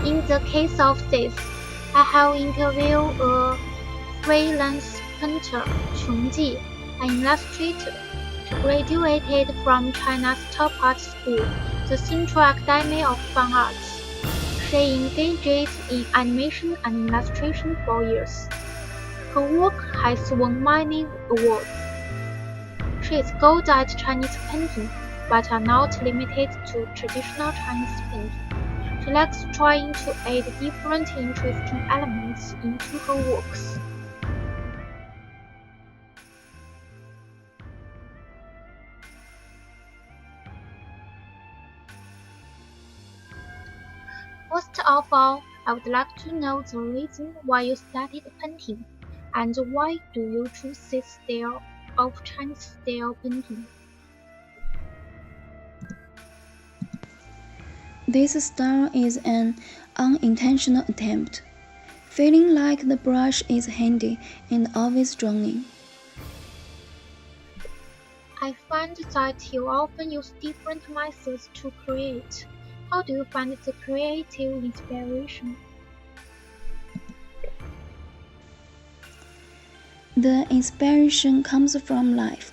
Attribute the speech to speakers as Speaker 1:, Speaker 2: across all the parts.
Speaker 1: In the case of this, I have interviewed a freelance painter, Chong Ji, an illustrator. She graduated from China's top art school, the Central Academy of Fine Arts. She engages in animation and illustration for years. Her work has won many awards. She is good at Chinese painting, but are not limited to traditional Chinese painting. She likes trying to add different interesting elements into her works. First of all, I would like to know the reason why you started painting, and why do you choose this style of Chinese style painting?
Speaker 2: This style is an unintentional attempt, feeling like the brush is handy and always drawing.
Speaker 1: I find that you often use different methods to create. How do you find the creative inspiration?
Speaker 2: The inspiration comes from life.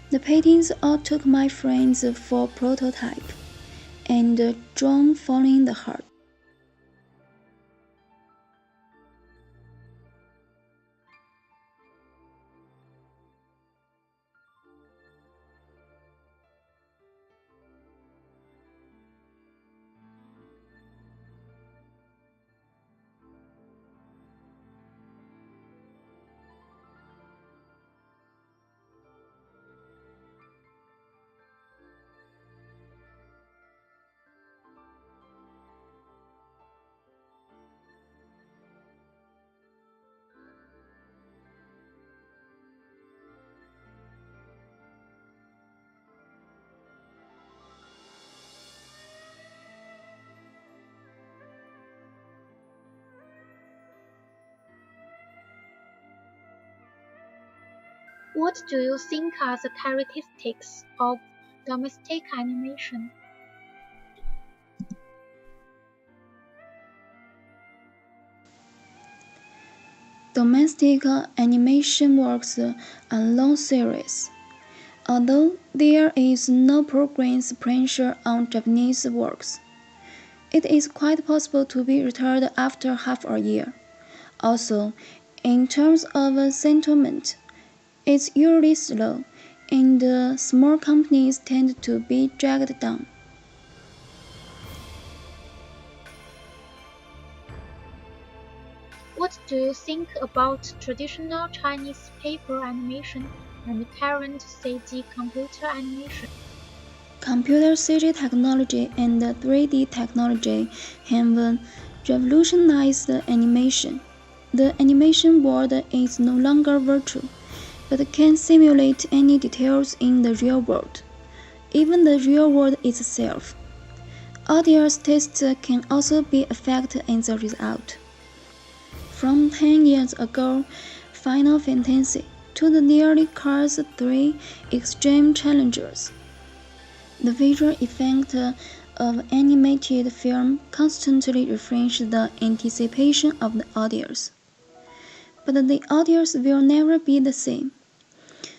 Speaker 2: The paintings all took my friends for prototype, and drawn following the heart.
Speaker 1: What do you think are the characteristics of domestic animation?
Speaker 2: Domestic animation works are long series. Although there is no progress pressure on Japanese works, it is quite possible to be retired after half a year. Also, in terms of settlement, it's usually slow, and small companies tend to be dragged down.
Speaker 1: What do you think about traditional Chinese paper animation and current CG computer animation?
Speaker 2: Computer CG technology and 3D technology have revolutionized animation. The animation world is no longer virtual, but can simulate any details in the real world, even the real world itself. Audience tastes can also be affected in the result. From 10 years ago, Final Fantasy to the nearly Cars 3 Extreme Challengers. The visual effect of animated film constantly refresh the anticipation of the audience. But the audience will never be the same.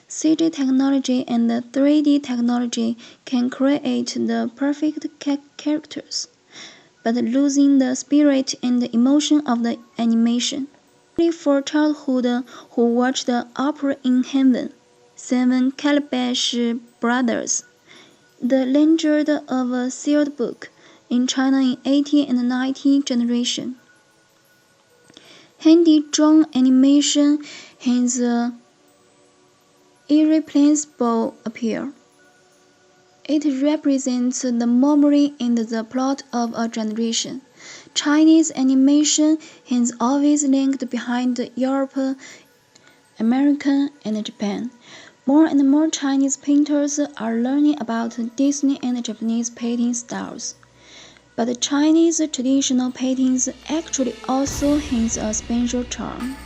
Speaker 2: CG technology and 3D technology can create the perfect characters, but losing the spirit and the emotion of the animation. Only for childhood who watched Opera in Heaven, Seven Calabash Brothers, The Legend of a Sealed Book in China in 80 and 90 generation. Hand-drawn animation has an irreplaceable appeal. It represents the memory and the plot of a generation. Chinese animation has always lagged behind Europe, America, and Japan. More and more Chinese painters are learning about Disney and Japanese painting styles. But Chinese traditional paintings actually also has a special charm.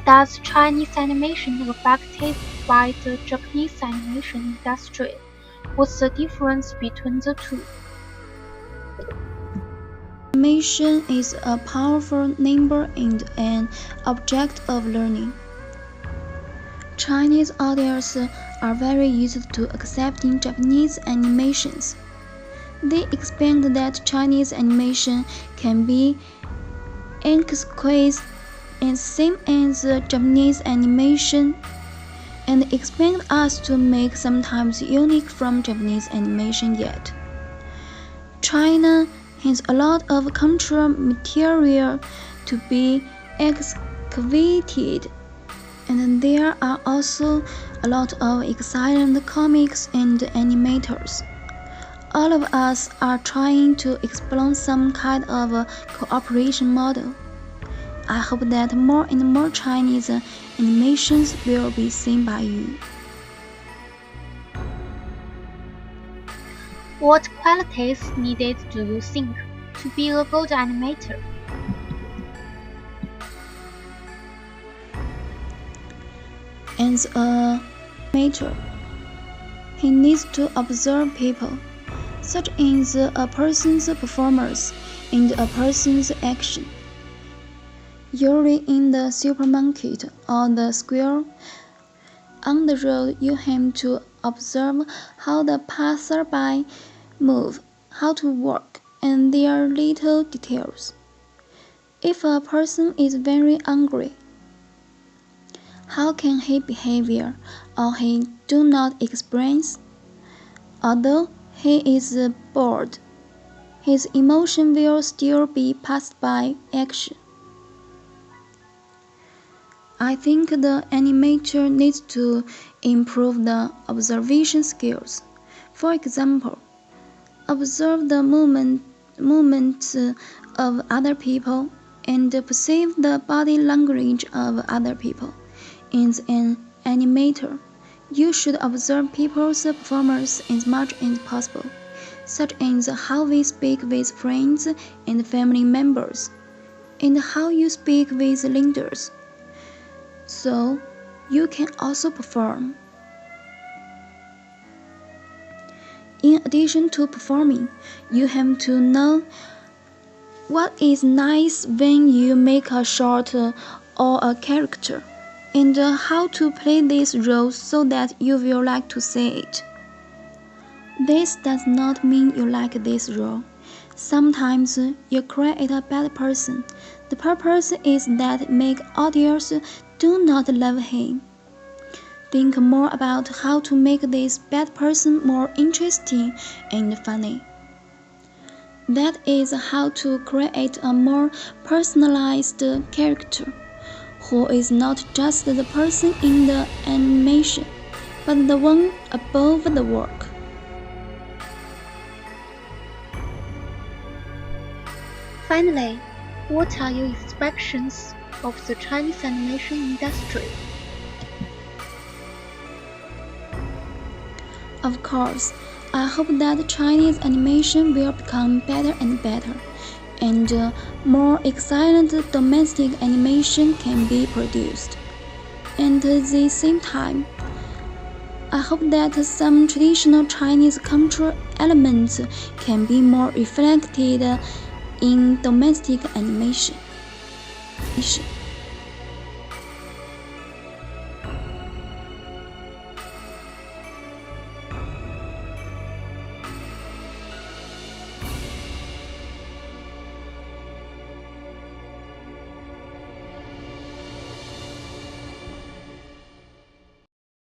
Speaker 1: does Chinese animation affected by the Japanese animation industry? What's the difference between the two?
Speaker 2: Animation is a powerful number and an object of learning. Chinese audiences are very used to accepting Japanese animations. They expect that Chinese animation can be exquisite and same as Japanese animation, and expect us to make sometimes unique from Japanese animation yet. China has a lot of cultural material to be excavated, and there are also a lot of excellent comics and animators. All of us are trying to explore some kind of a cooperation model. I hope that more and more Chinese animations will be seen by you.
Speaker 1: What qualities needed do you think to be a good animator?
Speaker 2: As an animator, he needs to observe people, such as a person's performance and a person's action. Usually in the supermarket or the square, on the road you have to observe how the passerby move, how to walk, and their little details. If a person is very angry, how can he behave or he do not express? Although he is bored, his emotion will still be passed by action. I think the animator needs to improve the observation skills. For example, observe the movements of other people and perceive the body language of other people. As an animator, you should observe people's performance as much as possible, such as how we speak with friends and family members, and how you speak with leaders, so you can also perform. In addition to performing, you have to know what is nice when you make a short or a character, and how to play this role so that you will like to say it. This does not mean you like this role. Sometimes you create a bad person. The purpose is that make audience do not love him. Think more about how to make this bad person more interesting and funny. That is how to create a more personalized character, who is not just the person in the animation, but the one above the work.
Speaker 1: Finally, what are your expectations of the Chinese animation industry?
Speaker 2: Of course, I hope that Chinese animation will become better and better, and more excellent domestic animation can be produced. And at the same time, I hope that some traditional Chinese cultural elements can be more reflected in domestic animation.